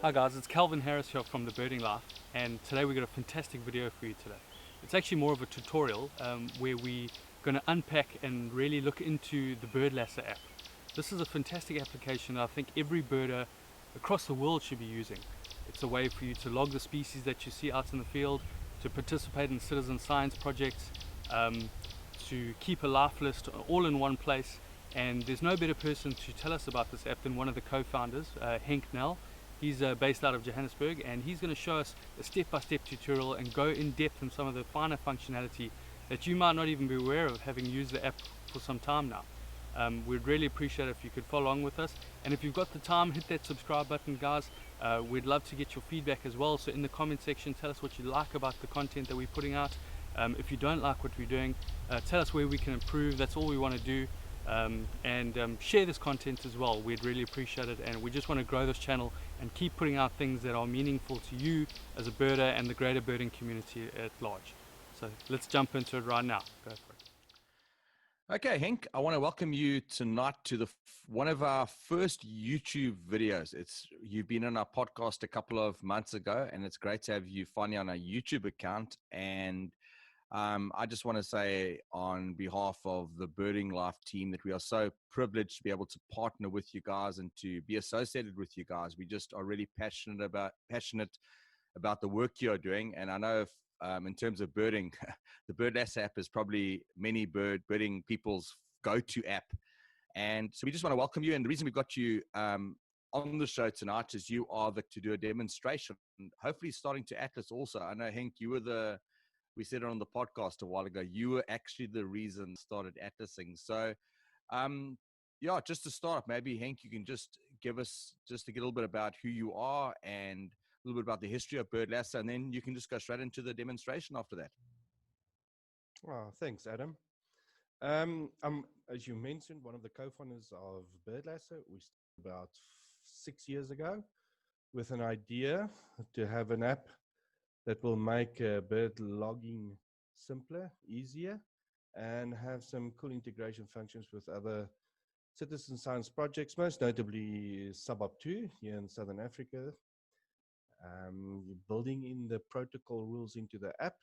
Hi guys, it's Calvin Harris here from the Birding Life, and today we've got a fantastic video for you today. It's actually more of a tutorial where we're going to unpack and really look into the Birdlasser app. This is a fantastic application that I think every birder across the world should be using. It's a way for you to log the species that you see out in the field, to participate in citizen science projects, to keep a life list all in one place. And there's no better person to tell us about this app than one of the co-founders, Henk Nel. He's based out of Johannesburg, and he's going to show us a step-by-step tutorial and go in depth in some of the finer functionality that you might not even be aware of, having used the app for some time now. We'd really appreciate it if you could follow along with us, and if you've got the time, hit that subscribe button, guys. We'd love to get your feedback as well, so in the comment section tell us what you like about the content that we're putting out. If you don't like what we're doing, tell us where we can improve. That's all we want to do. And share this content as well. We'd really appreciate it, and we just want to grow this channel and keep putting out things that are meaningful to you as a birder and the greater birding community at large. So let's jump into it right now. Go for it. Okay, Henk, I want to welcome you tonight to one of our first YouTube videos. You've been on our podcast a couple of months ago, and it's great to have you finally on our YouTube account. And I just want to say on behalf of the Birding Life team that we are so privileged to be able to partner with you guys and to be associated with you guys. We just are really passionate about the work you're doing. And I know if, in terms of birding, the Birdlasser app is probably many birding people's go-to app. And so we just want to welcome you. And the reason we've got you on the show tonight is you are to do a demonstration, and hopefully starting to Atlas also. I know, Henk, we said it on the podcast a while ago, you were actually the reason started atlasing. So, yeah, just to start, maybe Henk, you can just give us a little bit about who you are and a little bit about the history of Birdlasser, and then you can just go straight into the demonstration after that. Oh, thanks, Adam. As you mentioned, one of the co-founders of Birdlasser. We started about 6 years ago with an idea to have an app that will make bird logging simpler, easier, and have some cool integration functions with other citizen science projects, most notably Sub-Up 2 here in Southern Africa. Building in the protocol rules into the app,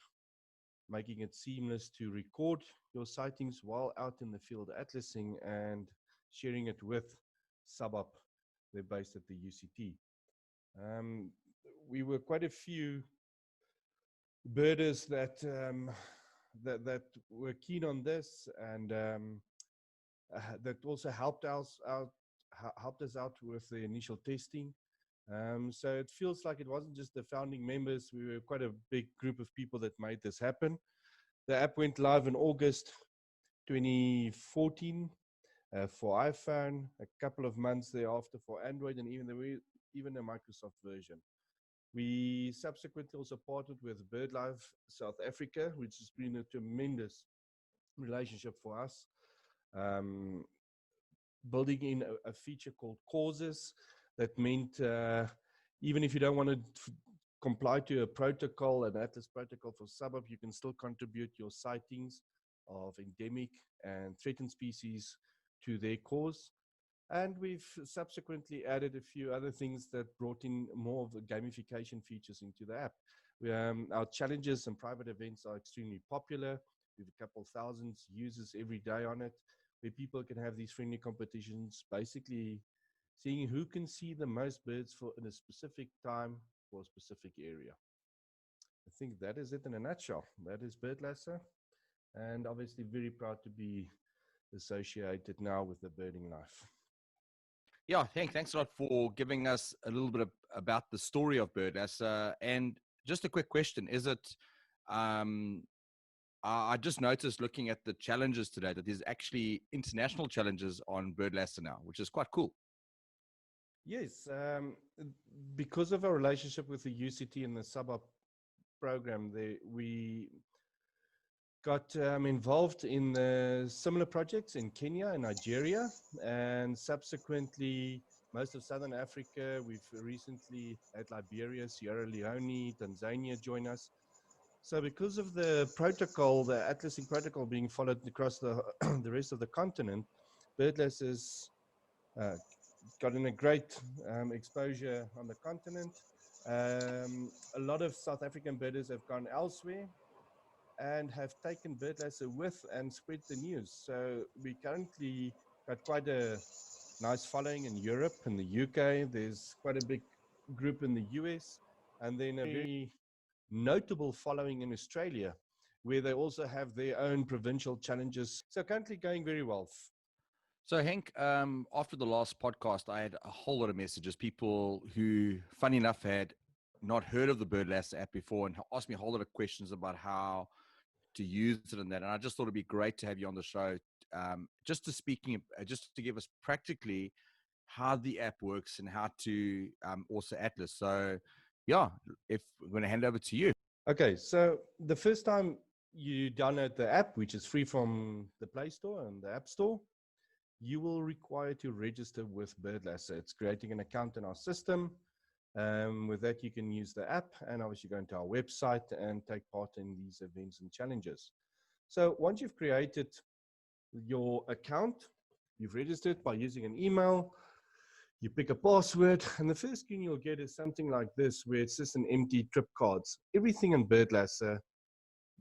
making it seamless to record your sightings while out in the field atlasing and sharing it with Sub-Up. They're based at the UCT. We were quite a few birders that were keen on this, and that also helped us out with the initial testing. So it feels like it wasn't just the founding members. We were quite a big group of people that made this happen. The app went live in August 2014 for iPhone, a couple of months thereafter for Android, and even a Microsoft version. We subsequently also partnered with BirdLife South Africa, which has been a tremendous relationship for us. Building in a feature called causes that meant even if you don't want to comply to a protocol, an Atlas protocol for Sub-Up, you can still contribute your sightings of endemic and threatened species to their cause. And we've subsequently added a few other things that brought in more of the gamification features into the app. Our challenges and private events are extremely popular. We have a couple thousand users every day on it, where people can have these friendly competitions, basically seeing who can see the most birds in a specific time for a specific area. I think that is it in a nutshell. That is Birdlasser, and obviously very proud to be associated now with the Birding Life. Yeah, Hank, thanks a lot for giving us a little bit about the story of Birdlasser. And just a quick question, is it, I just noticed looking at the challenges today that there's actually international challenges on Birdlasser now, which is quite cool. Yes, because of our relationship with the UCT and the Sub-Up program, we got involved in similar projects in Kenya and Nigeria, and subsequently most of Southern Africa. We've recently had Liberia, Sierra Leone, Tanzania join us. So because of the protocol, the atlasing protocol being followed across the rest of the continent, Birdlasser's gotten a great exposure on the continent. A lot of South African birders have gone elsewhere and have taken Birdlasser with and spread the news. So we currently got quite a nice following in Europe and the UK. There's quite a big group in the US, and then a very notable following in Australia, where they also have their own provincial challenges. So currently going very well. So Henk, after the last podcast, I had a whole lot of messages, people who, funny enough, had not heard of the Birdlasser app before and asked me a whole lot of questions about how to use it and that. And I just thought it'd be great to have you on the show, just to give us practically how the app works and how to also Atlas. So yeah, if we're going to hand over to you. Okay, so the first time you download the app, which is free from the Play Store and the App Store, you will require to register with Birdlasser. It's creating an account in our system. With that, you can use the app and obviously go into our website and take part in these events and challenges. So once you've created your account, you've registered by using an email, you pick a password, and the first screen you'll get is something like this, where it's just an empty trip cards. Everything in Birdlasser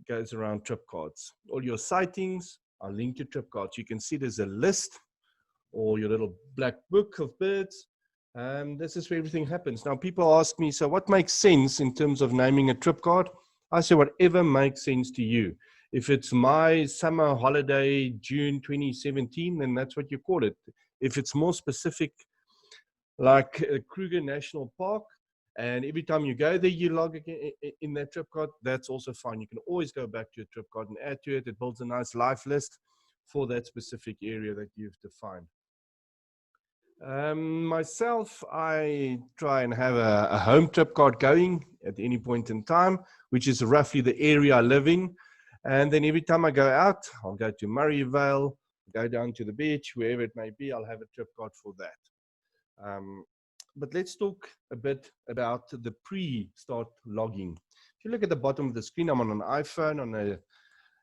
goes around trip cards. All your sightings are linked to trip cards. You can see there's a list or your little black book of birds. This is where everything happens. Now, people ask me, so what makes sense in terms of naming a trip card? I say whatever makes sense to you. If it's my summer holiday, June 2017, then that's what you call it. If it's more specific, like Kruger National Park, and every time you go there, you log in that trip card, that's also fine. You can always go back to your trip card and add to it. It builds a nice life list for that specific area that you've defined. Myself, I try and have a home trip card going at any point in time, which is roughly the area I live in. And then every time I go out, I'll go to Murrayvale, go down to the beach, wherever it may be, I'll have a trip card for that. But let's talk a bit about the pre-start logging. If you look at the bottom of the screen, I'm on an iPhone, on an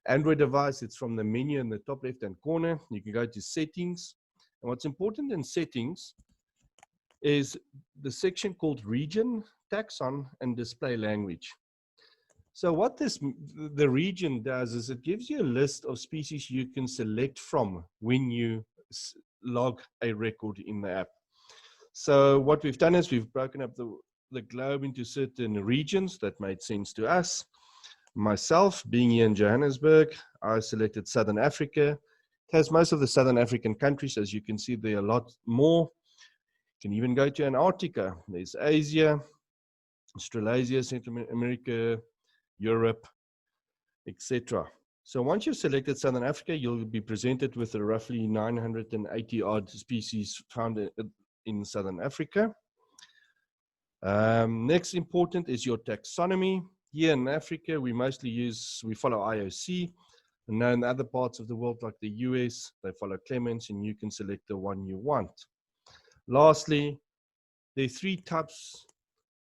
Android device. It's from the menu in the top left-hand corner. You can go to settings. And what's important in settings is the section called region, taxon, and display language. So what the region does is it gives you a list of species you can select from when you log a record in the app. So what we've done is we've broken up the globe into certain regions that made sense to us. Myself, being here in Johannesburg, I selected Southern Africa. It has most of the Southern African countries. As you can see, there are a lot more. You can even go to Antarctica. There's Asia, Australasia, Central America, Europe, etc. So once you've selected Southern Africa, you'll be presented with a roughly 980 odd species found in Southern Africa. Next important is your taxonomy. Here in Africa, we follow IOC. And now in other parts of the world, like the US, they follow Clements, and you can select the one you want. Lastly, there are 3 types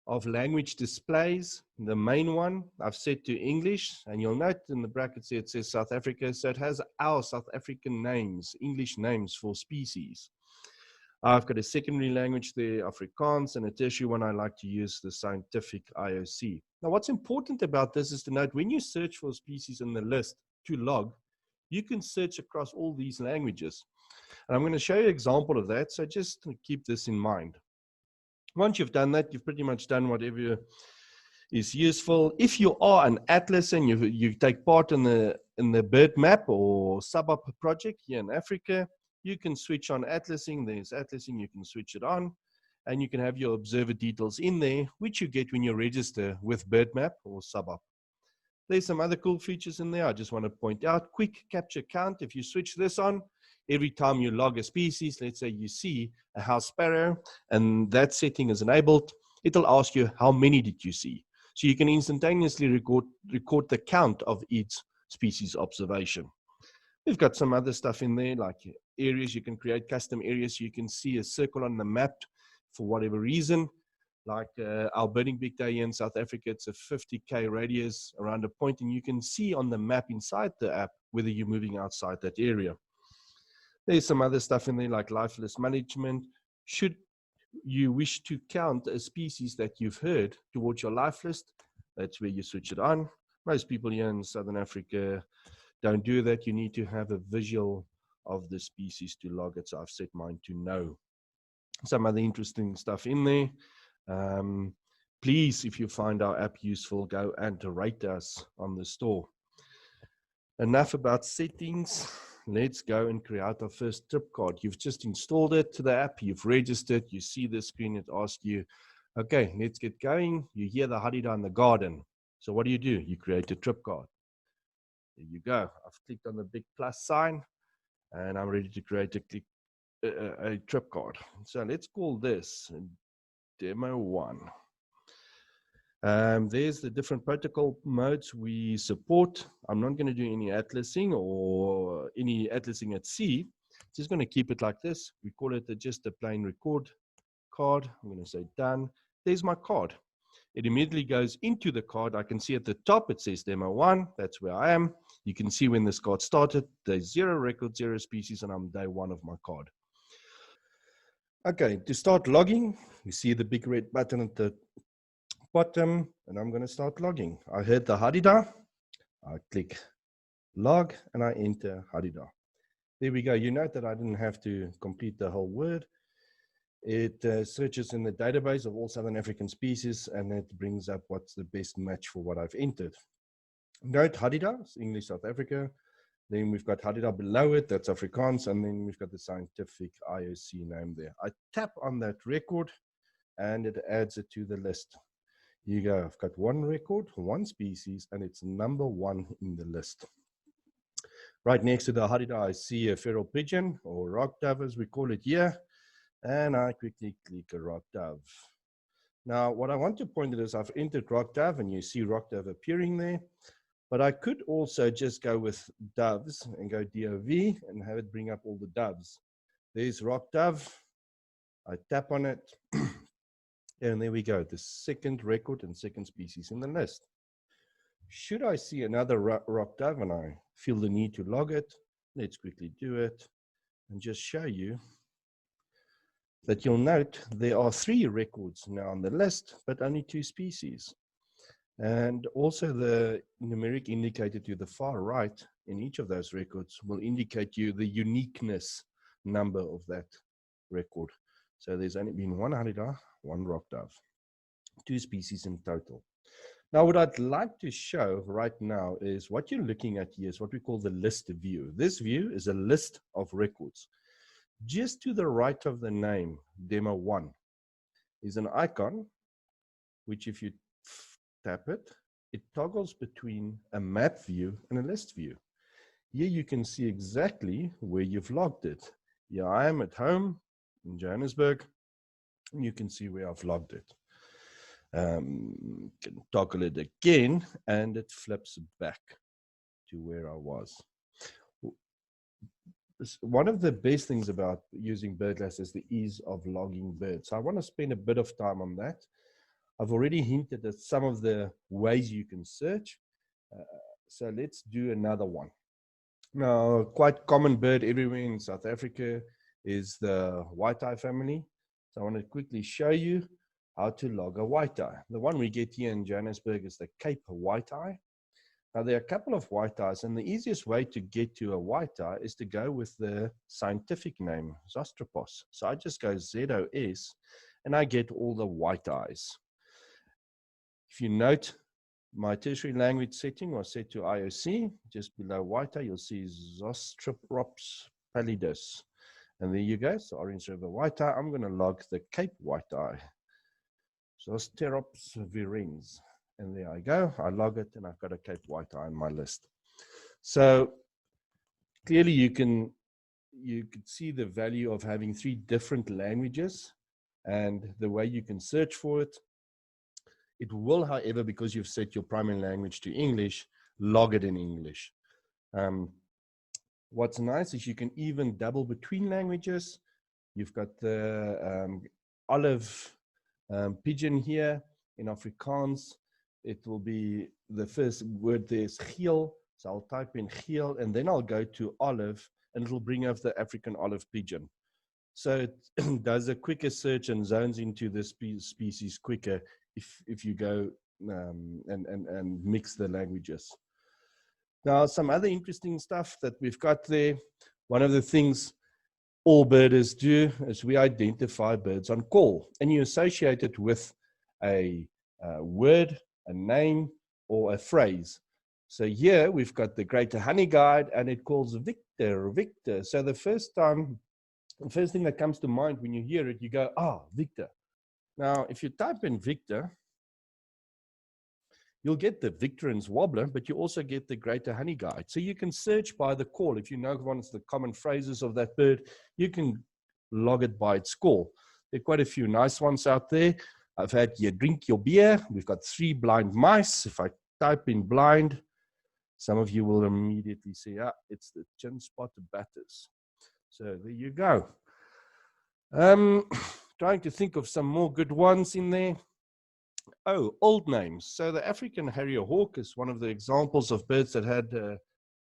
of language displays. The main one I've set to English, and you'll note in the brackets here it says South Africa, so it has our South African names, English names for species. I've got a secondary language there, Afrikaans, and a tertiary one I like to use, the scientific IOC. Now, what's important about this is to note when you search for species in the list to log, you can search across all these languages. And I'm going to show you an example of that, so just keep this in mind. Once you've done that, you've pretty much done whatever is useful. If you are an atlas and you take part in the bird map or sub-up project here in Africa, you can switch on atlasing. There's atlasing, you can switch it on, and you can have your observer details in there, which you get when you register with Birdmap or sub-up. There's some other cool features in there. I just want to point out, quick capture count. If you switch this on, every time you log a species, let's say you see a house sparrow and that setting is enabled, it'll ask you how many did you see. So you can instantaneously record the count of each species observation. We've got some other stuff in there, like areas. You can create custom areas. You can see a circle on the map for whatever reason. Like our birding big day here in South Africa, it's a 50K radius around a point, and you can see on the map inside the app whether you're moving outside that area. There's some other stuff in there like Lifelist management. Should you wish to count a species that you've heard towards your life list, that's where you switch it on. Most people here in Southern Africa don't do that. You need to have a visual of the species to log it. So I've set mine to no. Some other interesting stuff in there. Please, if you find our app useful, go and rate us on the store. Enough about settings. Let's go and create our first trip card. You've just installed it to the app. You've registered. You see the screen. It asks you, okay, let's get going. You hear the hadida in the garden. So what do? You create a trip card. There you go. I've clicked on the big plus sign and I'm ready to create a trip card. So let's call this Demo 1. There's the different protocol modes we support. I'm not going to do any atlasing or any atlasing at sea. Just going to keep it like this. We call it just a plain record card. I'm going to say done. There's my card. It immediately goes into the card. I can see at the top it says Demo 1. That's where I am. You can see when this card started. There's 0 record, 0 species, and I'm day 1 of my card. Okay, to start logging, you see the big red button at the bottom, and I'm going to start logging. I heard the hadida. I click log, and I enter hadida. There we go. You note that I didn't have to complete the whole word. It searches in the database of all Southern African species, and it brings up what's the best match for what I've entered. Note hadida, English South Africa. Then we've got hadida below it, that's Afrikaans, and then we've got the scientific IOC name there. I tap on that record, and it adds it to the list. Here you go. I've got 1 record, 1 species, and it's number 1 in the list. Right next to the hadida, I see a feral pigeon, or rock dove as we call it here. And I quickly click a rock dove. Now, what I want to point out is I've entered rock dove, and you see rock dove appearing there. But I could also just go with doves and go DOV and have it bring up all the doves. There's rock dove. I tap on it. And there we go, the second record and second species in the list. Should I see another rock dove and I feel the need to log it, let's quickly do it and just show you that you'll note there are 3 records now on the list, but only 2 species. And also the numeric indicator to the far right in each of those records will indicate you the uniqueness number of that record. So there's only been 1 hadida, 1 rock dove, 2 species in total. Now, what I'd like to show right now is what you're looking at here is what we call the list view. This view is a list of records. Just to the right of the name, Demo 1, is an icon, which if you tap it, it toggles between a map view and a list view. Here you can see exactly where you've logged it. Here I am at home in Johannesburg, and you can see where I've logged it. Can toggle it again, and it flips back to where I was. One of the best things about using Birdlasser is the ease of logging birds. So I want to spend a bit of time on that. I've already hinted at some of the ways you can search. So let's do another one. Now, quite common bird everywhere in South Africa is the white-eye family. So I want to quickly show you how to log a white-eye. The one we get here in Johannesburg is the Cape white-eye. Now, there are a couple of white-eyes, and the easiest way to get to a white-eye is to go with the scientific name, Zostropos. So I just go ZOS, and I get all the white-eyes. If you note, my tertiary language setting was set to IOC. Just below white-eye, you'll see Zostrops pallidus. And there you go, so Orange River white-eye. I'm going to log the Cape white-eye, Zosterops virens. And there I go. I log it, and I've got a Cape white-eye on my list. So clearly you could see the value of having 3 different languages and the way you can search for it. It will, however, because you've set your primary language to English, log it in English. What's nice is you can even double between languages. You've got the olive pigeon here in Afrikaans. It will be the first word there is geel. So I'll type in geel, and then I'll go to olive, and it'll bring up the African olive pigeon. So it does a quicker search and zones into the species quicker if you go and mix the languages. Now, some other interesting stuff that we've got there. One of the things all birders do is we identify birds on call, and you associate it with a word, a name, or a phrase. So here we've got the greater honey guide, and it calls Victor, Victor. So the first thing that comes to mind when you hear it, you go, ah, Victor. Now, if you type in Victor, you'll get the Victorins warbler, but you also get the greater honey guide. So you can search by the call. If you know one of the common phrases of that bird, you can log it by its call. There are quite a few nice ones out there. I've had you drink your beer. We've got 3 blind mice. If I type in blind, some of you will immediately say, ah, it's the chin spot batters. So there you go. Trying to think of some more good ones in there. Oh, old names. So the African Harrier Hawk is one of the examples of birds that had a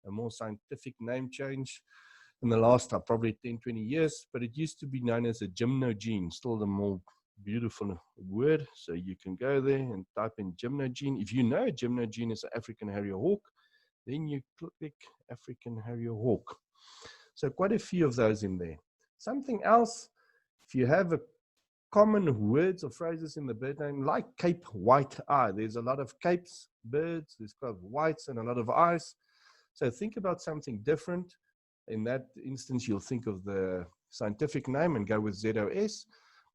more scientific name change in the last probably 10, 20 years, but it used to be known as a gymnogene, still the more beautiful word. So you can go there and type in gymnogene. If you know a gymnogene is an African Harrier Hawk, then you click African Harrier Hawk. So quite a few of those in there. Something else, if you have a common words or phrases in the bird name, like Cape White Eye. There's a lot of capes, birds, there's got whites and a lot of eyes. So think about something different. In that instance, you'll think of the scientific name and go with ZOS.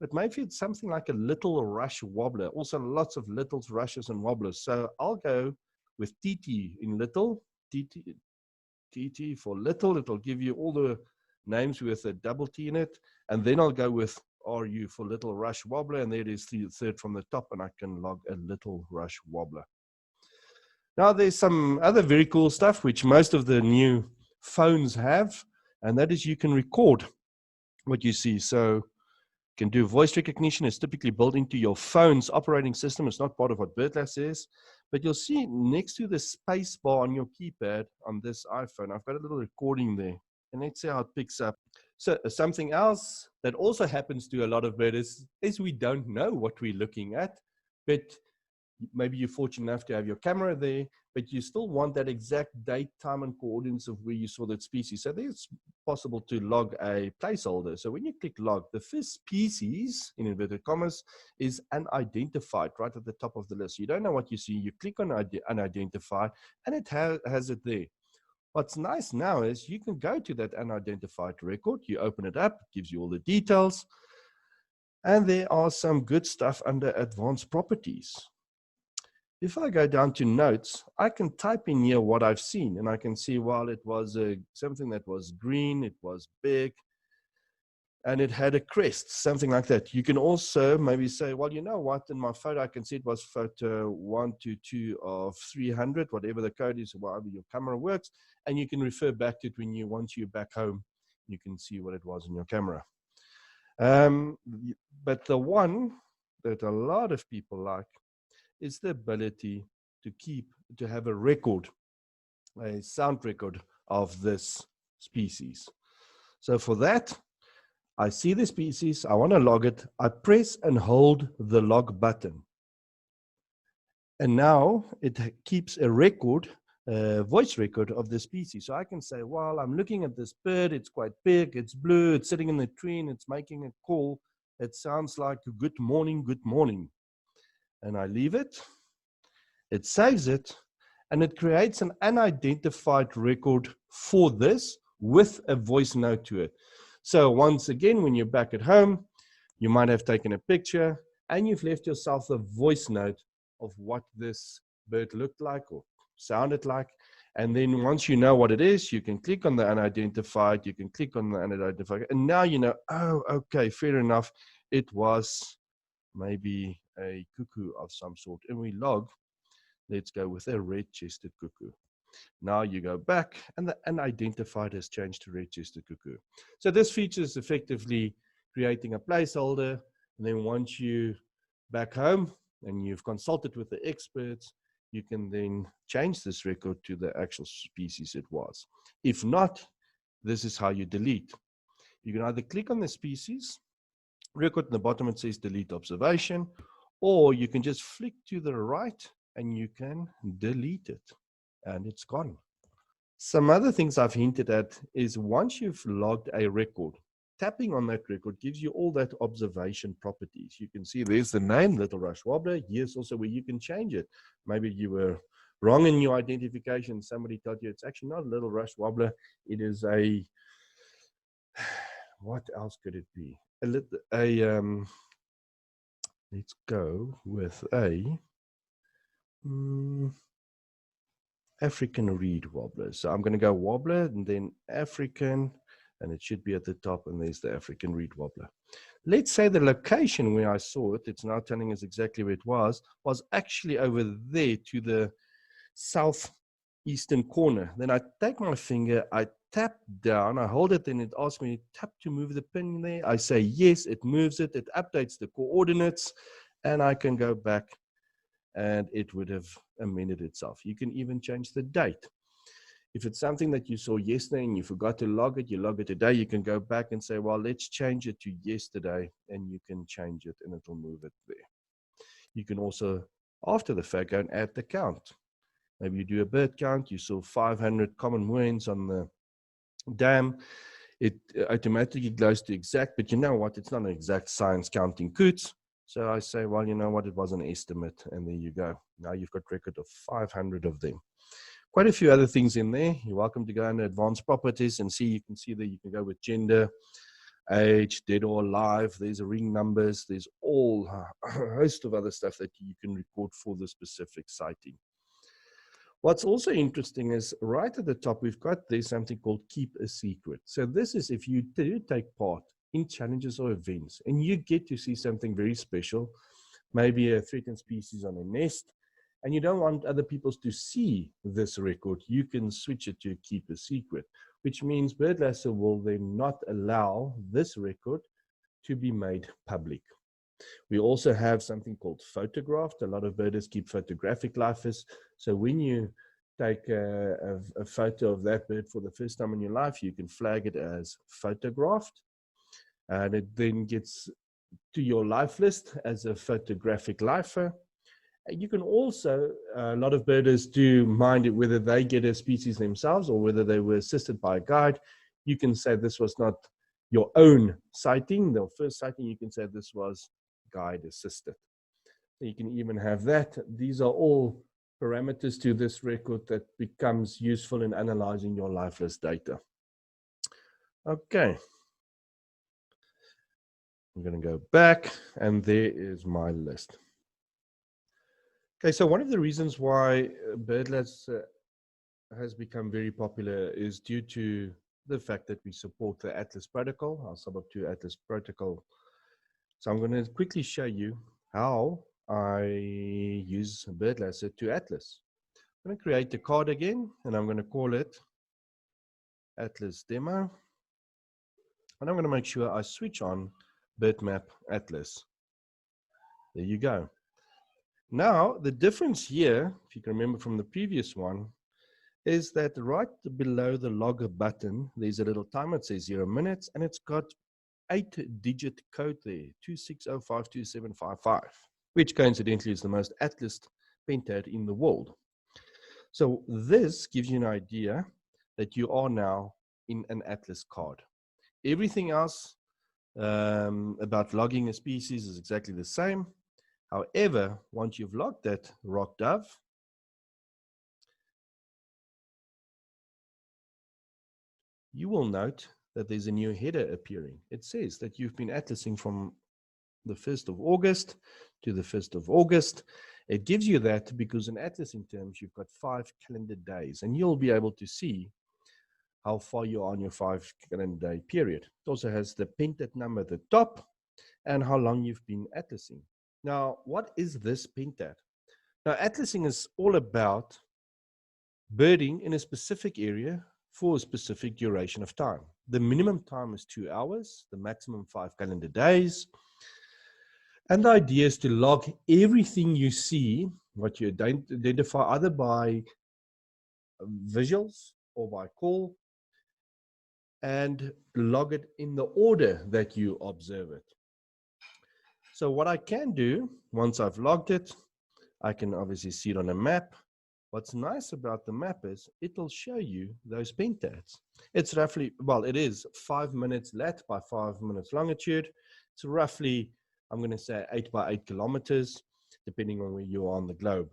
But maybe it's something like a little rush wobbler. Also lots of littles, rushes, and wobblers. So I'll go with TT in little, TT for little. It'll give you all the names with a double T in it. And then I'll go with RU for little rush wobbler, and there it is the third from the top, and I can log a little rush wobbler. Now there's some other very cool stuff which most of the new phones have, and that is you can record what you see. So you can do voice recognition. It's typically built into your phone's operating system. It's not part of what Birdlasser is, but you'll see next to the space bar on your keypad on this iPhone, I've got a little recording there, and let's see how it picks up. So something else that also happens to a lot of birders is we don't know what we're looking at, but maybe you're fortunate enough to have your camera there, but you still want that exact date, time, and coordinates of where you saw that species. So it's possible to log a placeholder. So when you click log, the first species, in inverted commas, is unidentified right at the top of the list. You don't know what you see. You click on unidentified, and it has it there. What's nice now is you can go to that unidentified record, you open it up, it gives you all the details, and there are some good stuff under advanced properties. If I go down to notes, I can type in here what I've seen, and I can see, well, it was something that was green, it was big, and it had a crest, something like that. You can also maybe say, well, you know what, in my photo, I can see it was photo 122 of 300, whatever the code is, however your camera works, and you can refer back to it once you're back home, you can see what it was in your camera. But the one that a lot of people like is the ability to have a record, a sound record of this species. So for that, I see the species, I want to log it, I press and hold the log button. And now it keeps a record, a voice record of the species. So I can say, well, I'm looking at this bird, it's quite big, it's blue, it's sitting in the tree, and it's making a call. It sounds like good morning, good morning. And I leave it, it saves it, and it creates an unidentified record for this with a voice note to it. So once again, when you're back at home, you might have taken a picture and you've left yourself a voice note of what this bird looked like or sounded like. And then once you know what it is, you can click on the unidentified, you can click on the unidentified, and now you know, oh, okay, fair enough. It was maybe a cuckoo of some sort. And we log, let's go with a red-chested cuckoo. Now you go back and the unidentified has changed to red-chested cuckoo. So this feature is effectively creating a placeholder, and then once you back home and you've consulted with the experts, you can then change this record to the actual species it was. If not, this is how you delete. You can either click on the species, record in the bottom it says delete observation, or you can just flick to the right and you can delete it and it's gone. Some other things I've hinted at is once you've logged a record, tapping on that record gives you all that observation properties. You can see there's the name, Little Rush Wobbler. Here's also where you can change it. Maybe you were wrong in your identification. Somebody told you it's actually not Little Rush Wobbler. It is a, what else could it be? Let's go with a African reed wobbler. So I'm going to go wobbler and then African, and it should be at the top, and there's the African reed wobbler. Let's say the location where I saw it, it's now telling us exactly where it was actually over there to the southeastern corner. Then I take my finger, I tap down, I hold it, and it asks me, tap to move the pin there. I say yes, it moves it, it updates the coordinates, and I can go back and it would have amended itself. You can even change the date. If it's something that you saw yesterday and you forgot to log it, you log it today, you can go back and say, well, let's change it to yesterday, and you can change it and it'll move it there. You can also, after the fact, go and add the count. Maybe you do a bird count, you saw 500 common wens on the dam. It automatically goes to exact, but you know what? It's not an exact science counting coots. So I say, well, you know what? It was an estimate, and there you go. Now you've got record of 500 of them. Quite a few other things in there. You're welcome to go under advanced properties and see. You can see that you can go with gender, age, dead or alive. There's ring numbers. There's all a host of other stuff that you can record for the specific sighting. What's also interesting is right at the top, we've got there's something called keep a secret. So this is if you do take part in challenges or events and you get to see something very special, maybe a threatened species on a nest, and you don't want other people to see this record, you can switch it to keep a secret, which means Birdlasser will then not allow this record to be made public. We also have something called photographed. A lot of birders keep photographic lifers. So when you take a photo of that bird for the first time in your life, you can flag it as photographed. And it then gets to your life list as a photographic lifer. And you can also, a lot of birders do mind it whether they get a species themselves or whether they were assisted by a guide. You can say this was not your own sighting. The first sighting, you can say this was guide assisted. You can even have that. These are all parameters to this record that becomes useful in analyzing your life list data. Okay. I'm going to go back, and there is my list. Okay, so one of the reasons why Birdlasser has become very popular is due to the fact that we support the Atlas protocol, our Suburb 2 Atlas protocol. So I'm going to quickly show you how I use Birdlasser to Atlas. I'm going to create a card again, and I'm going to call it Atlas Demo. And I'm going to make sure I switch on Birdmap Atlas. There you go. Now, the difference here, if you can remember from the previous one, is that right below the logger button, there's a little timer. It says 0 minutes, and it's got 8-digit code there, 260527555, which coincidentally is the most Atlas pentad in the world. So this gives you an idea that you are now in an Atlas card. Everything else about logging a species is exactly the same. However, once you've logged that rock dove, you will note that there's a new header appearing. It says that you've been atlasing from the 1st of August to the 1st of August. It gives you that because in atlasing terms, you've got 5 calendar days, and you'll be able to see how far you are on your 5 calendar day period. It also has the pentad number at the top and how long you've been atlasing. Now, what is this pentad? Now, atlasing is all about birding in a specific area for a specific duration of time. The minimum time is 2 hours, the maximum 5 calendar days. And the idea is to log everything you see, what you identify either by visuals or by call, and log it in the order that you observe it. So what I can do, once I've logged it, I can obviously see it on a map. What's nice about the map is it'll show you those pentads. It's roughly, well, it is 5 minutes lat by 5 minutes longitude. It's roughly, I'm going to say 8 by 8 kilometers, depending on where you are on the globe.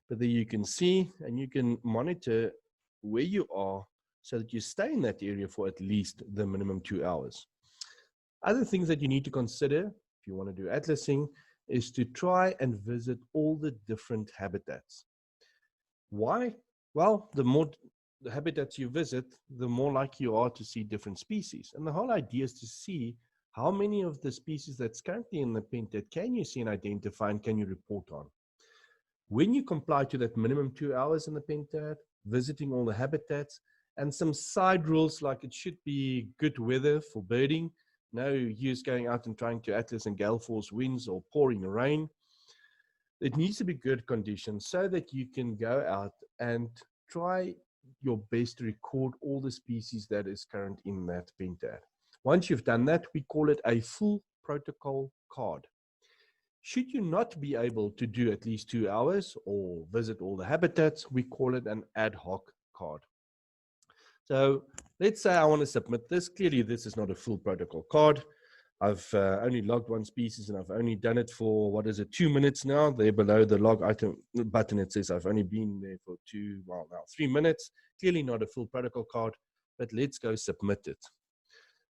But there you can see and you can monitor where you are so that you stay in that area for at least the minimum 2 hours. Other things that you need to consider if you want to do atlasing is to try and visit all the different habitats. Why? Well, the more the habitats you visit, the more likely you are to see different species. And the whole idea is to see how many of the species that's currently in the pentad can you see and identify and can you report on. When you comply to that minimum 2 hours in the pentad, visiting all the habitats, and some side rules like it should be good weather for birding, no use going out and trying to atlas in gale force winds or pouring rain. It needs to be good conditions so that you can go out and try your best to record all the species that is current in that pentad. Once you've done that, we call it a full protocol card. Should you not be able to do at least 2 hours or visit all the habitats, we call it an ad hoc card. So let's say I want to submit this. Clearly, this is not a full protocol card. I've only logged one species and I've only done it for, 2 minutes now. There below the log item button, it says I've only been there for 3 minutes. Clearly not a full protocol card, but let's go submit it.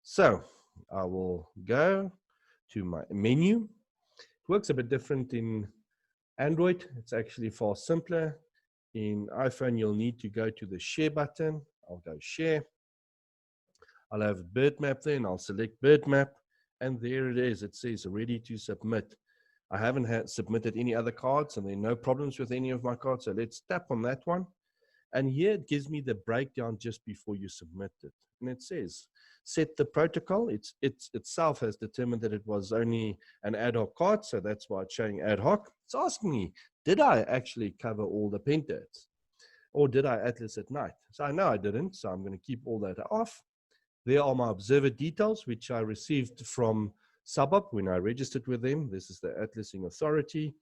So I will go to my menu. It works a bit different in Android. It's actually far simpler. In iPhone, you'll need to go to the share button. I'll go share. I'll have bird map there and I'll select bird map. And there it is. It says ready to submit. I haven't submitted any other cards and there are no problems with any of my cards. So let's tap on that one. And here it gives me the breakdown just before you submit it. And it says, set the protocol. It itself has determined that it was only an ad hoc card. So that's why it's showing ad hoc. It's asking me, did I actually cover all the pentads? Or did I atlas at night? So I know I didn't. So I'm going to keep all that off. There are my observer details, which I received from SABUP when I registered with them. This is the Atlasing Authority.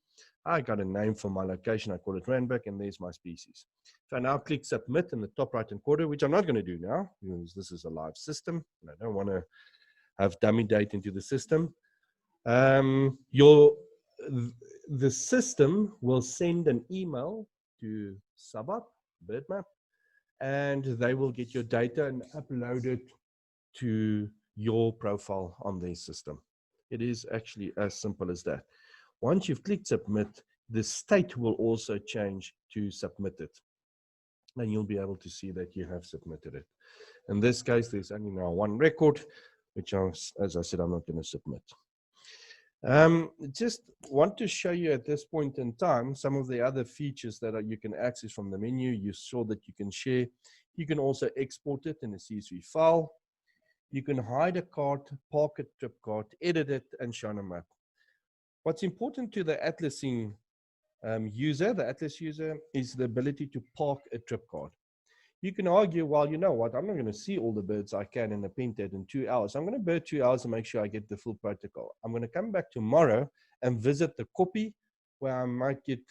I got a name for my location. I call it Randburg, and there's my species. If I now click submit in the top right-hand corner, which I'm not going to do now, because this is a live system, and I don't want to have dummy data into the system. The system will send an email to SABUP, BirdMap, and they will get your data and upload it to your profile on their system. It is actually as simple as that. Once you've clicked submit, the state will also change to submitted. And you'll be able to see that you have submitted it. In this case, there's only now one record, which, as I said, I'm not going to submit. Just want to show you at this point in time some of the other features that you can access from the menu. You saw that you can share. You can also export it in a CSV file. You can hide a card, park a trip card, edit it, and show on a map. What's important to the atlasing user, the atlas user, is the ability to park a trip card. You can argue, well, you know what, I'm not going to see all the birds I can in a pentad in 2 hours. I'm going to bird 2 hours and make sure I get the full protocol. I'm going to come back tomorrow and visit the copy where I might get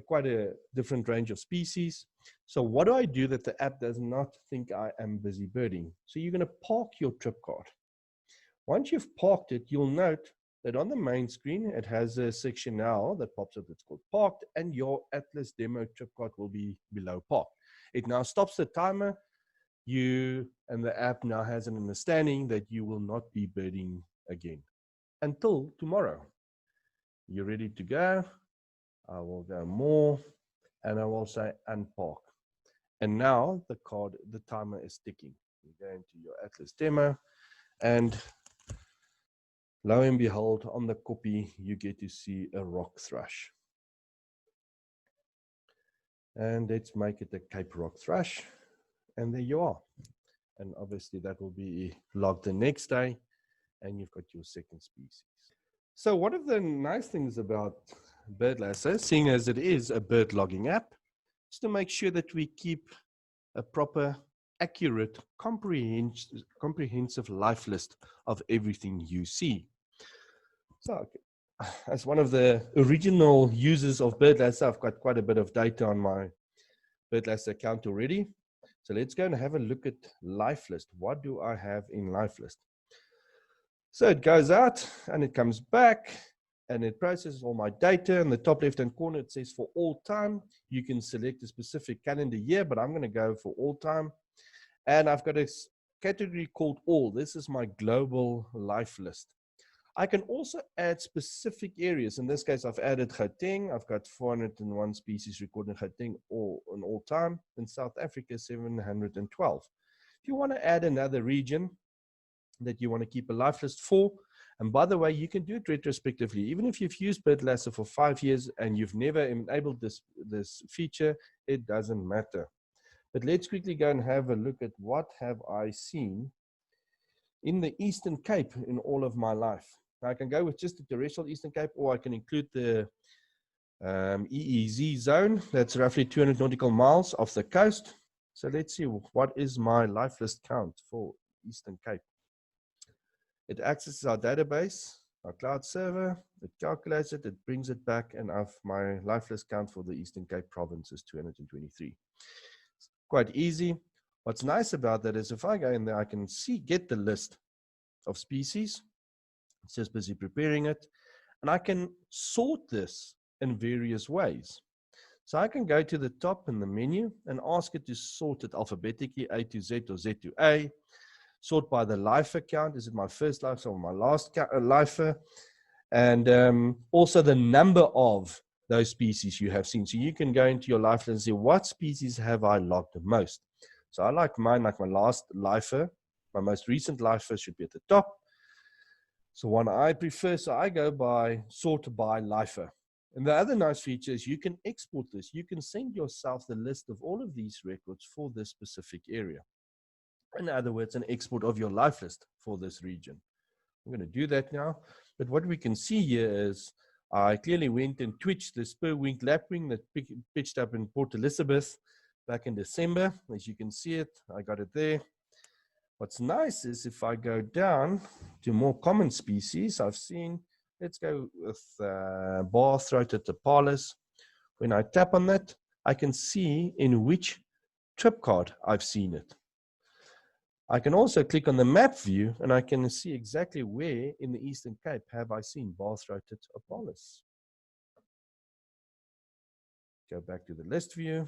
quite a different range of species. So what do I do that the app does not think I am busy birding? So you're going to park your trip card. Once you've parked it, you'll note that on the main screen, it has a section now that pops up that's called parked, and your Atlas demo trip card will be below parked. It now stops the timer. You and the app now has an understanding that you will not be birding again until tomorrow. You're ready to go. I will go more, and I will say unpark. And now the timer is ticking. You go into your Atlas demo, and lo and behold, on the copy, you get to see a rock thrush. And let's make it a Cape Rock thrush. And there you are. And obviously that will be logged the next day, and you've got your second species. So one of the nice things about Birdlasser, seeing as it is a bird logging app, is to make sure that we keep a proper accurate, comprehensive life list of everything you see. So, as one of the original users of Birdlasser, I've got quite a bit of data on my Birdlasser account already. So let's go and have a look at Lifelist. What do I have in Lifelist? So it goes out and it comes back and it processes all my data. In the top left-hand corner, it says for all time. You can select a specific calendar year, but I'm going to go for all time. And I've got a category called all. This is my global life list. I can also add specific areas. In this case, I've added Gauteng. I've got 401 species recorded in Gauteng in all time. In South Africa, 712. If you want to add another region that you want to keep a life list for, and by the way, you can do it retrospectively. Even if you've used Birdlasser for 5 years and you've never enabled this feature, it doesn't matter. But let's quickly go and have a look at what have I seen in the Eastern Cape in all of my life. Now, I can go with just the terrestrial Eastern Cape, or I can include the EEZ zone. That's roughly 200 nautical miles off the coast. So let's see, what is my life list count for Eastern Cape? It accesses our database, our cloud server, it calculates it, it brings it back, and my life list count for the Eastern Cape province is 223. It's quite easy. What's nice about that is if I go in there, I can get the list of species. It's just busy preparing it. And I can sort this in various ways. So I can go to the top in the menu and ask it to sort it alphabetically, A to Z or Z to A. Sort by the lifer count. Is it my first lifer or my last lifer? And also the number of those species you have seen. So you can go into your life and see what species have I logged the most. So I like mine, like my last lifer. My most recent lifer should be at the top. So one I prefer, so I go by sort by lifer. And the other nice feature is you can export this. You can send yourself the list of all of these records for this specific area. In other words, an export of your life list for this region. I'm going to do that now. But what we can see here is I clearly went and twitched the spur-winged lapwing that pitched up in Port Elizabeth back in December. As you can see it, I got it there. What's nice is if I go down to more common species, I've seen, let's go with bar-throated Apalis. When I tap on that, I can see in which trip card I've seen it. I can also click on the map view and I can see exactly where in the Eastern Cape have I seen bar-throated Apalis. Go back to the list view.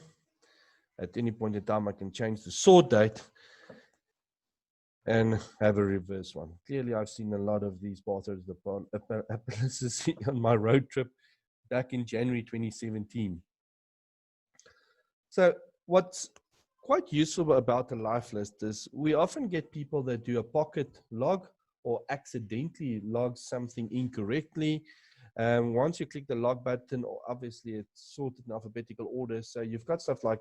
At any point in time, I can change the sort date and have a reverse one. Clearly, I've seen a lot of these bar-throated Apalis on my road trip back in January 2017. So what's quite useful about the life list is we often get people that do a pocket log or accidentally log something incorrectly. Once you click the log button, obviously it's sorted in alphabetical order. So you've got stuff like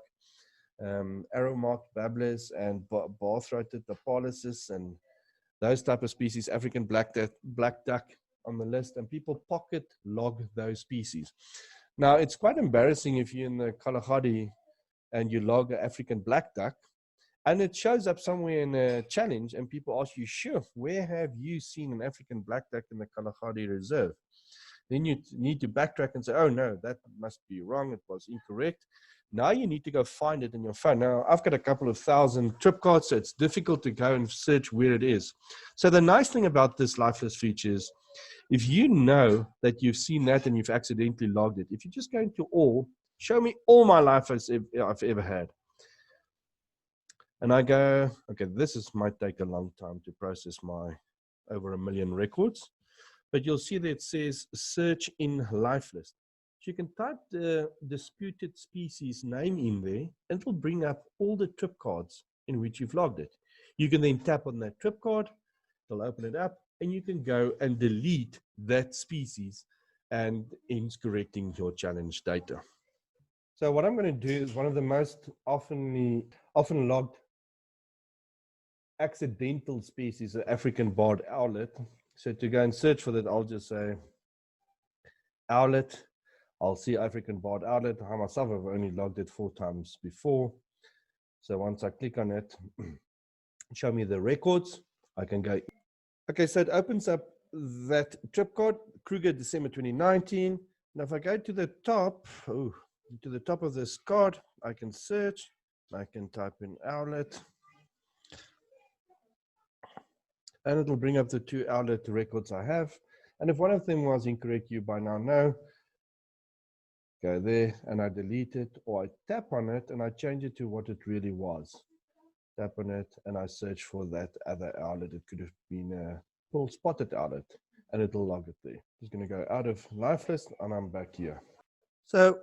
arrow marked babblers and bar-throated Apalis and those type of species, African black duck on the list, and people pocket log those species. Now it's quite embarrassing if you're in the Kalahari and you log an African black duck and it shows up somewhere in a challenge and people ask you, sure, where have you seen an African black duck in the Kalahari Reserve? Then you need to backtrack and say, oh no, that must be wrong, it was incorrect. Now you need to go find it in your phone. Now I've got a couple of thousand trip cards, so it's difficult to go and search where it is. So the nice thing about this lifeless feature is if you know that you've seen that and you've accidentally logged it, if you just go into all, show me all my life I've ever had. And I go, okay, might take a long time to process my over 1 million records, but you'll see that it says search in life list. So you can type the disputed species name in there and it'll bring up all the trip cards in which you've logged it. You can then tap on that trip card, it'll open it up, and you can go and delete that species and ends correcting your challenge data. So what I'm going to do is one of the most often logged accidental species, the African barred owlet. So to go and search for that, I'll just say owlet. I'll see African barred owlet. I myself have only logged it 4 times before. So once I click on it, show me the records, I can go. Okay, so it opens up that trip card, Kruger, December 2019. Now, if I go to the top, to the top of this card, I can search. I can type in outlet. And it'll bring up the 2 outlet records I have. And if one of them was incorrect, you by now know. Go there and I delete it, or I tap on it and I change it to what it really was. Tap on it and I search for that other outlet. It could have been a full spotted outlet, and it'll log it there. Just going to go out of Lifelist and I'm back here. So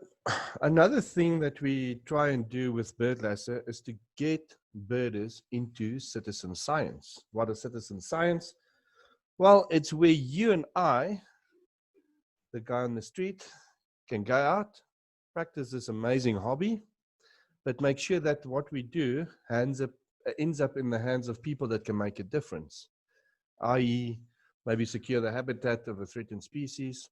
another thing that we try and do with Birdlasser is to get birders into citizen science. What is citizen science? Well, it's where you and I, the guy on the street, can go out, practice this amazing hobby, but make sure that what we do ends up in the hands of people that can make a difference, i.e. maybe secure the habitat of a threatened species,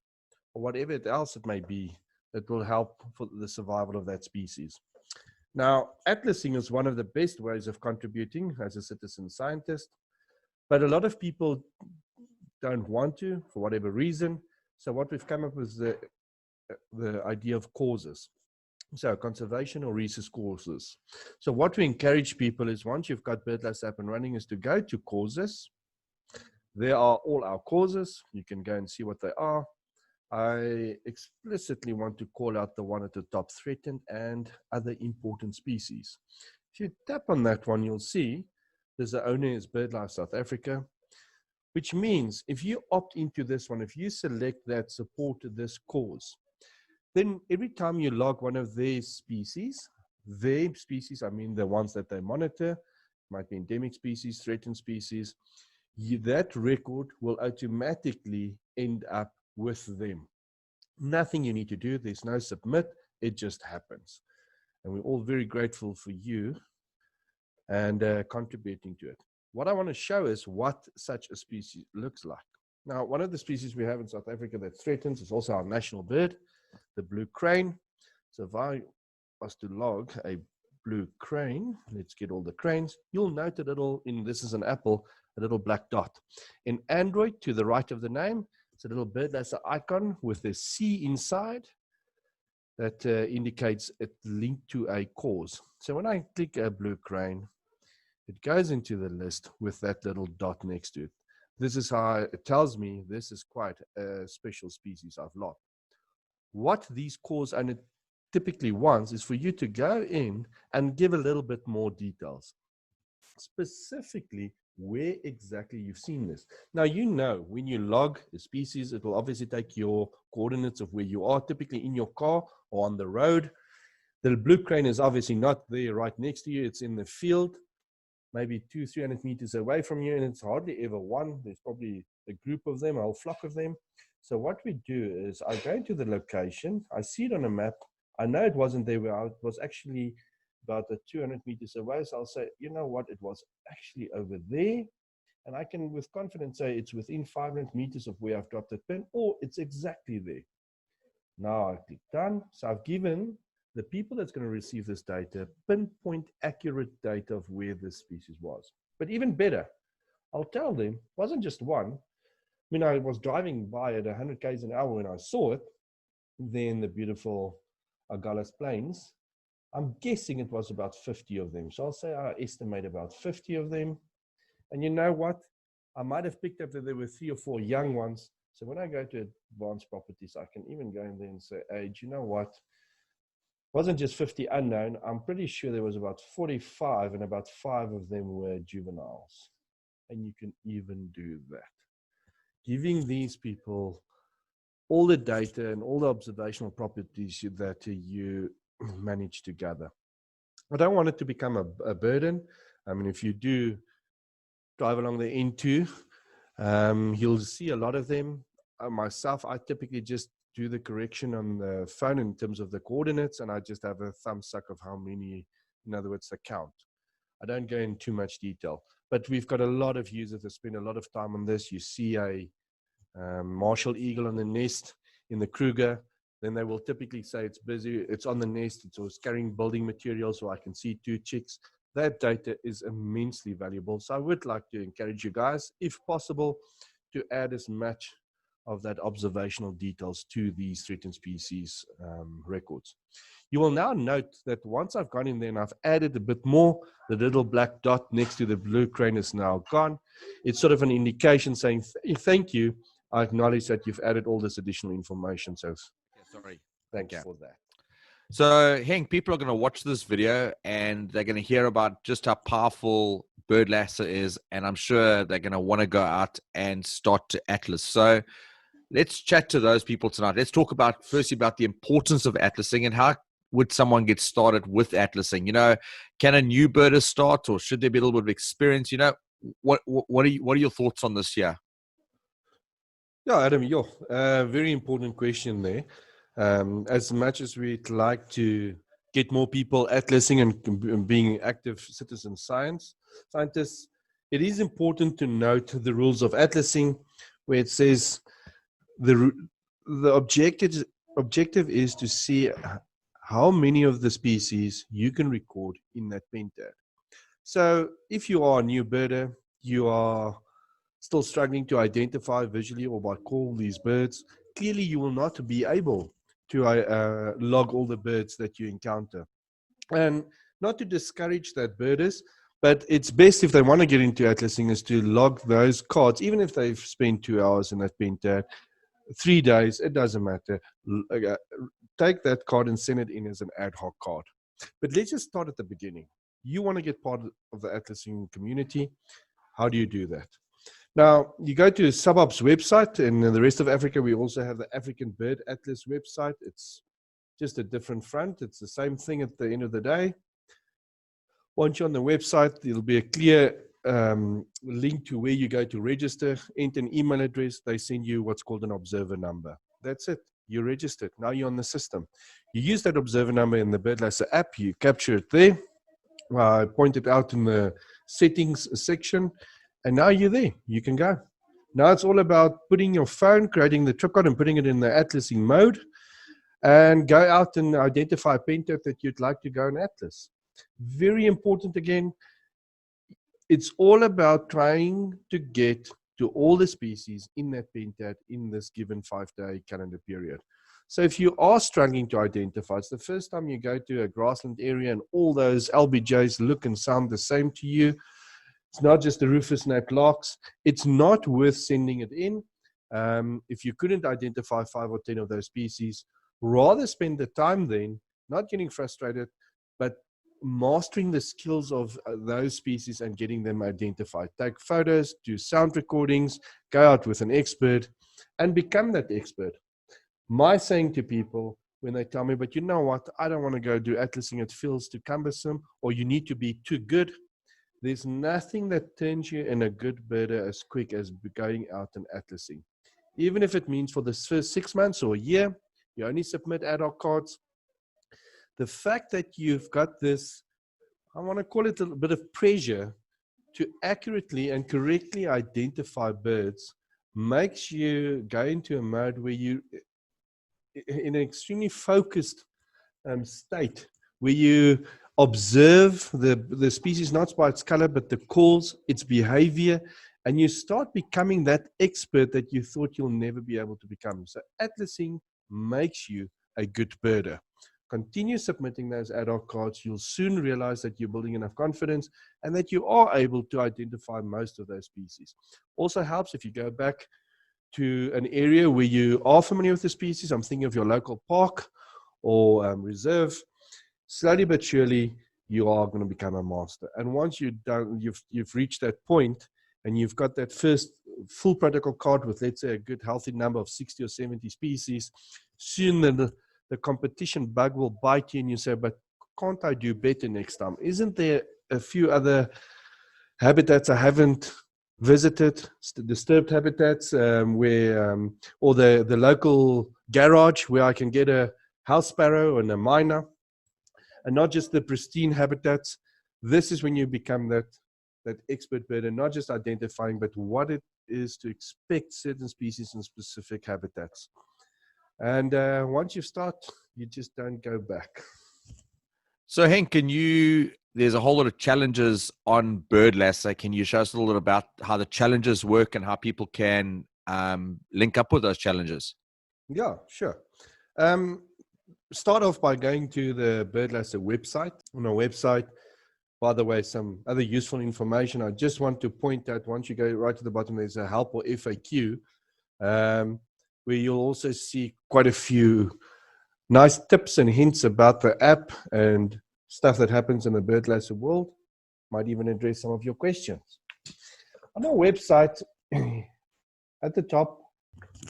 or whatever else it may be that will help for the survival of that species. Now, atlasing is one of the best ways of contributing as a citizen scientist, but a lot of people don't want to for whatever reason. So what we've come up with is the idea of causes. So conservation or resource causes. So what we encourage people is, once you've got Birdlasser up and running, is to go to causes. There are all our causes. You can go and see what they are. I explicitly want to call out the one at the top, threatened and other important species. If you tap on that one, you'll see there's the owner is BirdLife South Africa, which means if you opt into this one, if you select that support this cause, then every time you log one of their species, I mean the ones that they monitor, might be endemic species, threatened species, that record will automatically end up with them. Nothing you need to do. There's no submit. It just happens. And we're all very grateful for you and contributing to it. What I want to show is what such a species looks like. Now, one of the species we have in South Africa that threatens is also our national bird, the blue crane. So if I was to log a blue crane, let's get all the cranes, you'll note a little, this is an apple, a little black dot. In Android, to the right of the name, it's a little Birdlasser icon with a C inside that indicates it linked to a cause. So when I click a blue crane, it goes into the list with that little dot next to it. This is how it tells me this is quite a special species I've logged. What these cause and it typically wants is for you to go in and give a little bit more details. Specifically, where exactly you've seen this. Now, you know, when you log a species, it will obviously take your coordinates of where you are, typically in your car or on the road. The blue crane is obviously not there right next to you. It's in the field, maybe 200-300 meters away from you, and it's hardly ever one. There's probably a group of them, a whole flock of them. So what we do is I go to the location, I see it on a map, I know it wasn't there where it was actually about 200 meters away, so I'll say, you know what, it was actually over there, and I can with confidence say it's within 500 meters of where I've dropped the pin, or it's exactly there. Now I click done, so I've given the people that's going to receive this data pinpoint accurate data of where this species was. But even better, I'll tell them it wasn't just one. I mean, I was driving by at 100 k's an hour when I saw it, then the beautiful Agulhas Plains. I'm guessing it was about 50 of them. So I'll say I estimate about 50 of them. And you know what? I might have picked up that there were 3 or 4 young ones. So when I go to advanced properties, I can even go in there and say, hey, do you know what? It wasn't just 50 unknown. I'm pretty sure there was about 45 and about 5 of them were juveniles. And you can even do that. Giving these people all the data and all the observational properties that you manage to gather. I don't want it to become a burden. I mean, if you do drive along the N2, you'll see a lot of them. Myself, I typically just do the correction on the phone in terms of the coordinates, and I just have a thumb suck of how many, in other words, the count. I don't go in too much detail, but we've got a lot of users that spend a lot of time on this. You see a Marshall eagle on the nest in the Kruger, then they will typically say it's busy, it's on the nest, it's carrying building materials, so I can see 2 chicks. that data is immensely valuable. So I would like to encourage you guys, if possible, to add as much of that observational details to these threatened species records. You will now note that once I've gone in there and I've added a bit more, the little black dot next to the blue crane is now gone. It's sort of an indication saying, thank you. I acknowledge that you've added all this additional information. So Sorry. thanks Okay. for that. So, Henk, people are going to watch this video and they're going to hear about just how powerful Birdlasser is. And I'm sure they're going to want to go out and start to atlas. So let's chat to those people tonight. Let's talk about, firstly, about the importance of atlasing and how would someone get started with atlasing? You know, can a new birder start, or should there be a little bit of experience? You know, what are your thoughts on this here? Yeah, Adam, very important question there. As much as we'd like to get more people atlasing and being active citizen scientists, it is important to note the rules of atlasing, where it says the objective is to see how many of the species you can record in that pentad. So if you are a new birder, you are still struggling to identify visually or by call these birds, clearly you will not be able to log all the birds that you encounter. And not to discourage that birders, but it's best if they want to get into atlasing is to log those cards, even if they've spent 2 hours in that pentad, 3 days, it doesn't matter. Take that card and send it in as an ad hoc card. But let's just start at the beginning. You want to get part of the atlasing community. How do you do that? Now, you go to SABOP's website, and in the rest of Africa, we also have the African Bird Atlas website. It's just a different front. It's the same thing at the end of the day. Once you're on the website, there'll be a clear link to where you go to register, enter an email address. They send you what's called an observer number. That's it. You're registered. Now you're on the system. You use that observer number in the Birdlasser app. You capture it there. I pointed out in the settings section. And now you're there. You can go. Now it's all about putting your phone, creating the trip card and putting it in the atlasing mode, and go out and identify a pentad that you'd like to go and atlas. Very important again, it's all about trying to get to all the species in that pentad in this given 5-day calendar period. So if you are struggling to identify, it's the first time you go to a grassland area and all those LBJs look and sound the same to you. It's not just the rufous-napped larks. It's not worth sending it in. If you couldn't identify 5 or 10 of those species, rather spend the time then, not getting frustrated, but mastering the skills of those species and getting them identified. Take photos, do sound recordings, go out with an expert, and become that expert. My saying to people when they tell me, but you know what, I don't want to go do atlasing, it feels too cumbersome, or you need to be too good. There's nothing that turns you in a good birder as quick as going out and atlasing. Even if it means for the first 6 months or a year, you only submit ad hoc cards. The fact that you've got this, I want to call it a bit of pressure to accurately and correctly identify birds makes you go into a mode where you, in an extremely focused state, where you observe the species not by its color, but the calls, its behavior, and you start becoming that expert that you thought you'll never be able to become. So atlasing makes you a good birder. Continue submitting those ad hoc cards. You'll soon realize that you're building enough confidence and that you are able to identify most of those species. Also helps if you go back to an area where you are familiar with the species. I'm thinking of your local park or reserve. Slowly but surely, you are going to become a master. And once you've reached that point and you've got that first full protocol card with, let's say, a good healthy number of 60 or 70 species, soon the competition bug will bite you and you say, but can't I do better next time? Isn't there a few other habitats I haven't visited, disturbed habitats, or the local garage where I can get a house sparrow and a myna, and not just the pristine habitats? This is when you become that expert birder, not just identifying, but what it is to expect certain species in specific habitats. And once you start, you just don't go back. So, Henk, can you there's a whole lot of challenges on Birdlasser. Can you show us a little bit about how the challenges work and how people can link up with those challenges? Yeah, sure. Start off by going to the Birdlasser website. On our website, by the way, some other useful information. I just want to point out, once you go right to the bottom, there's a help or FAQ, where you'll also see quite a few nice tips and hints about the app and stuff that happens in the Birdlasser world. Might even address some of your questions. On our website, at the top,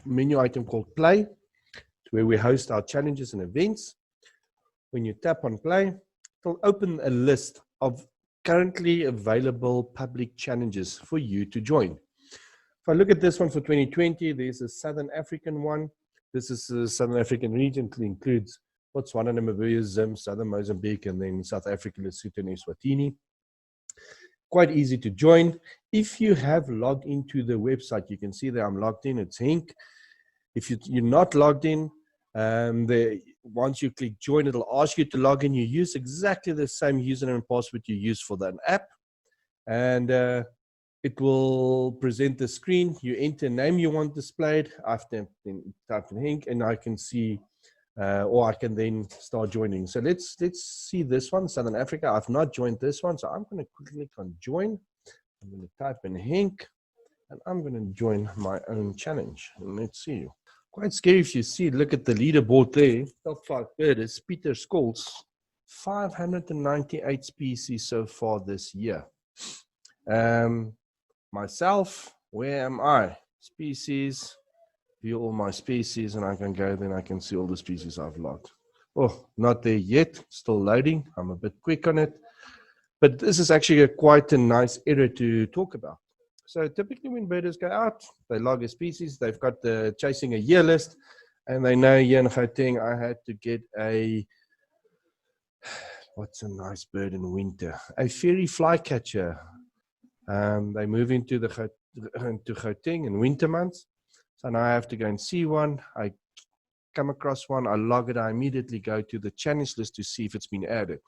menu item called Play, where we host our challenges and events. When you tap on Play, it'll open a list of currently available public challenges for you to join. If I look at this one for 2020, there's a Southern African one. This is the Southern African region. It includes Botswana, Namibia, Zim, Southern Mozambique, and then South Africa, Lesotho, and Eswatini. Quite easy to join. If you have logged into the website, you can see that I'm logged in. It's Henk. If you're not logged in, once you click join, it'll ask you to log in. You use exactly the same username and password you use for that app, and it will present the screen. You enter a name you want displayed. I've typed in Henk, and I can see, or I can then start joining. So let's see this one, Southern Africa. I've not joined this one, so I'm going to click on join. I'm going to type in Henk, and I'm going to join my own challenge. And let's see. Quite scary if you see, look at the leaderboard there. Top 5 birders, Peter Scholes, 598 species so far this year. Myself, where am I? Species, view all my species, and I can go, then I can see all the species I've logged. Oh, not there yet, still loading. I'm a bit quick on it. But this is actually quite a nice area to talk about. So typically when birders go out, they log a species, they've got the chasing a year list, and they know here in Gauteng, I had to get what's a nice bird in winter? A fairy flycatcher. They move into Gauteng in winter months. So now I have to go and see one. I come across one, I log it, I immediately go to the challenge list to see if it's been added.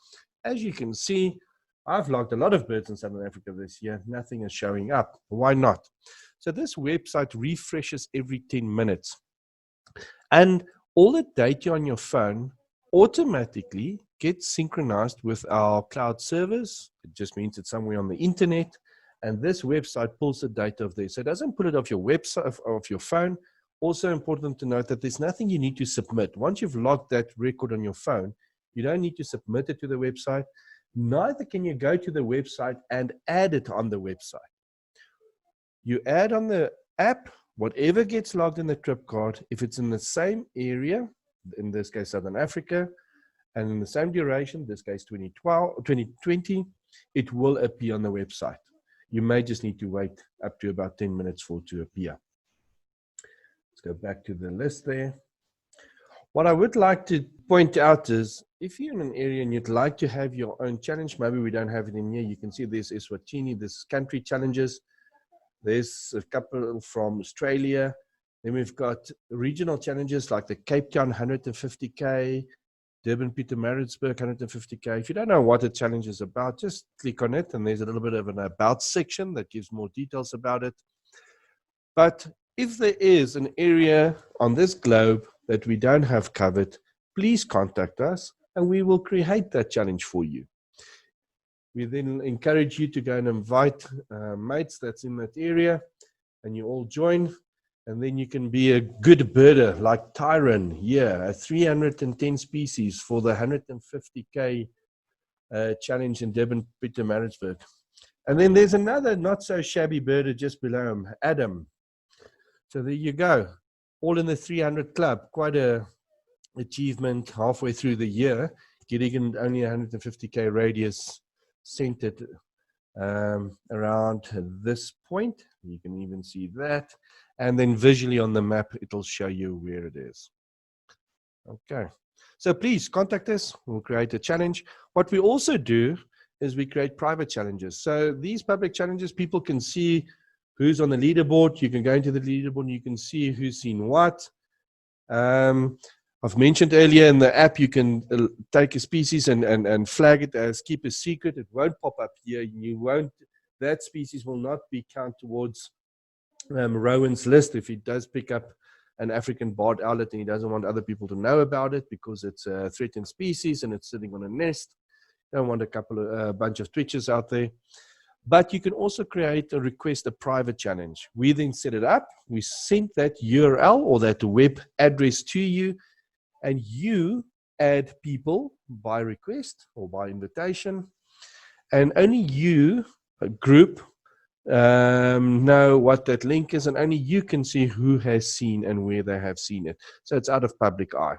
As you can see, I've logged a lot of birds in Southern Africa this year. Nothing is showing up. Why not? So this website refreshes every 10 minutes. And all the data on your phone automatically gets synchronized with our cloud servers. It just means it's somewhere on the internet. And this website pulls the data of there. So it doesn't pull it off your website, off your phone. Also important to note that there's nothing you need to submit. Once you've logged that record on your phone, you don't need to submit it to the website. Neither can you go to the website and add it on the website. You add on the app, whatever gets logged in the trip card, if it's in the same area, in this case Southern Africa, and in the same duration, this case 2020, it will appear on the website. You may just need to wait up to about 10 minutes for it to appear. Let's go back to the list there. What I would like to point out is, if you're in an area and you'd like to have your own challenge, maybe we don't have it in here. You can see there's Eswatini, there's country challenges. There's a couple from Australia. Then we've got regional challenges like the Cape Town 150K, Durban Pietermaritzburg 150K. If you don't know what a challenge is about, just click on it, and there's a little bit of an about section that gives more details about it. But if there is an area on this globe that we don't have covered, please contact us and we will create that challenge for you. We then encourage you to go and invite mates that's in that area, and you all join, and then you can be a good birder like Tyron here, a 310 species for the 150K challenge in Durban Pietermaritzburg. And then there's another not so shabby birder just below him, Adam. So there you go, all in the 300 club. Quite a achievement halfway through the year, getting in only 150K radius centered around this point. You can even see that, and then visually on the map it'll show you where it is. Okay, so please contact us. We'll create a challenge. What we also do is we create private challenges. So these public challenges, people can see who's on the leaderboard. You can go into the leaderboard and you can see who's seen what. I've mentioned earlier in the app, you can take a species and flag it as keep a secret. It won't pop up here. That species will not be counted towards Rowan's list if he does pick up an African barred owlet and he doesn't want other people to know about it because it's a threatened species and it's sitting on a nest. Don't want a bunch of twitches out there. But you can also create a request a private challenge. We then set it up. We send that URL or that web address to you, and you add people by request or by invitation, and only you, a group, know what that link is, and only you can see who has seen and where they have seen it. So it's out of public eye.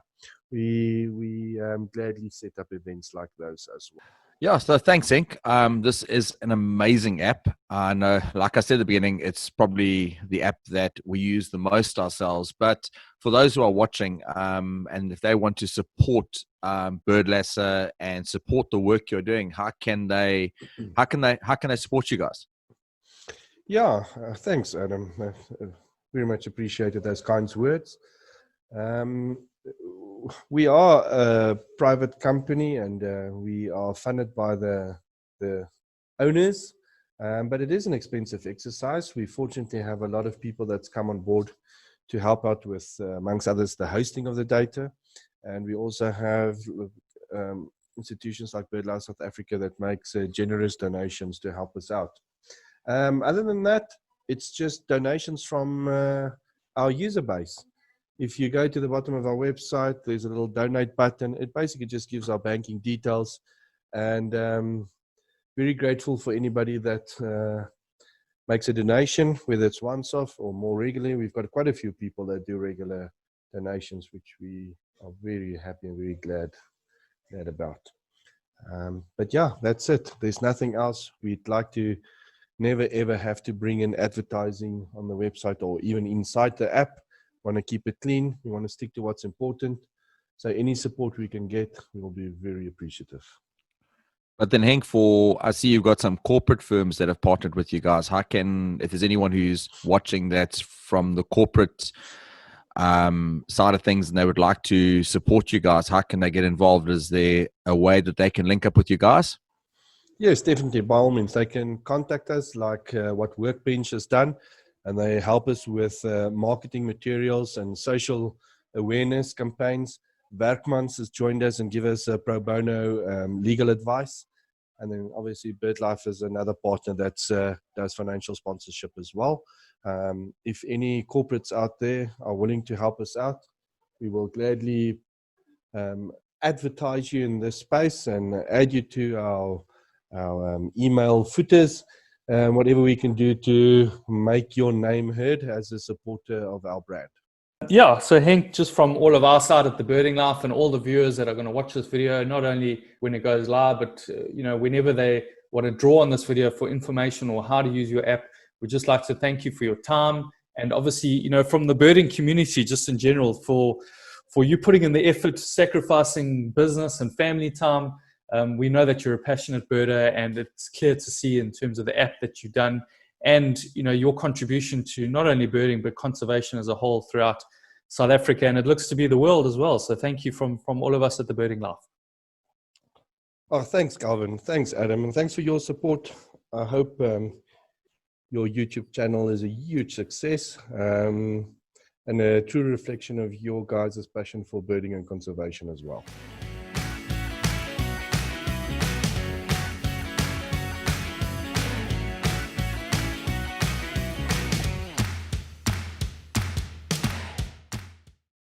We gladly set up events like those as well. Yeah, so thanks, Henk. This is an amazing app. I know, like I said at the beginning, it's probably the app that we use the most ourselves. But for those who are watching, and if they want to support Birdlasser and support the work you're doing, how can they support you guys? Yeah, thanks, Adam. Very much appreciated those kind words. We are a private company and we are funded by the owners, but it is an expensive exercise. We fortunately have a lot of people that's come on board to help out with, amongst others, the hosting of the data. And we also have institutions like Birdlasser South Africa that makes generous donations to help us out. Other than that, it's just donations from our user base. If you go to the bottom of our website, there's a little donate button. It basically just gives our banking details, and very grateful for anybody that makes a donation, whether it's once off or more regularly. We've got quite a few people that do regular donations, which we are very happy and very glad about. But yeah, that's it. There's nothing else. We'd like to never ever have to bring in advertising on the website or even inside the app. Want to keep it clean. We want to stick to what's important. So any support we can get, we will be very appreciative. But then, Henk, I see you've got some corporate firms that have partnered with you guys. If there's anyone who's watching that's from the corporate side of things and they would like to support you guys, how can they get involved? Is there a way that they can link up with you guys? Yes, definitely. By all means, they can contact us like what Workbench has done, and they help us with marketing materials and social awareness campaigns. Werkmans has joined us and give us pro bono legal advice. And then obviously BirdLife is another partner that does financial sponsorship as well. If any corporates out there are willing to help us out, we will gladly advertise you in this space and add you to our email footers. Whatever we can do to make your name heard as a supporter of our brand. Yeah, so Henk, just from all of our side at the Birding Life and all the viewers that are going to watch this video, not only when it goes live, but whenever they want to draw on this video for information or how to use your app, we'd just like to thank you for your time. And obviously, from the birding community, just in general, for you putting in the effort, sacrificing business and family time. We know that you're a passionate birder, and it's clear to see in terms of the app that you've done and your contribution to not only birding but conservation as a whole throughout South Africa, and it looks to be the world as well. So thank you from all of us at the Birding Life. Oh, thanks, Calvin. Thanks, Adam, and thanks for your support. I hope your YouTube channel is a huge success and a true reflection of your guys' passion for birding and conservation as well.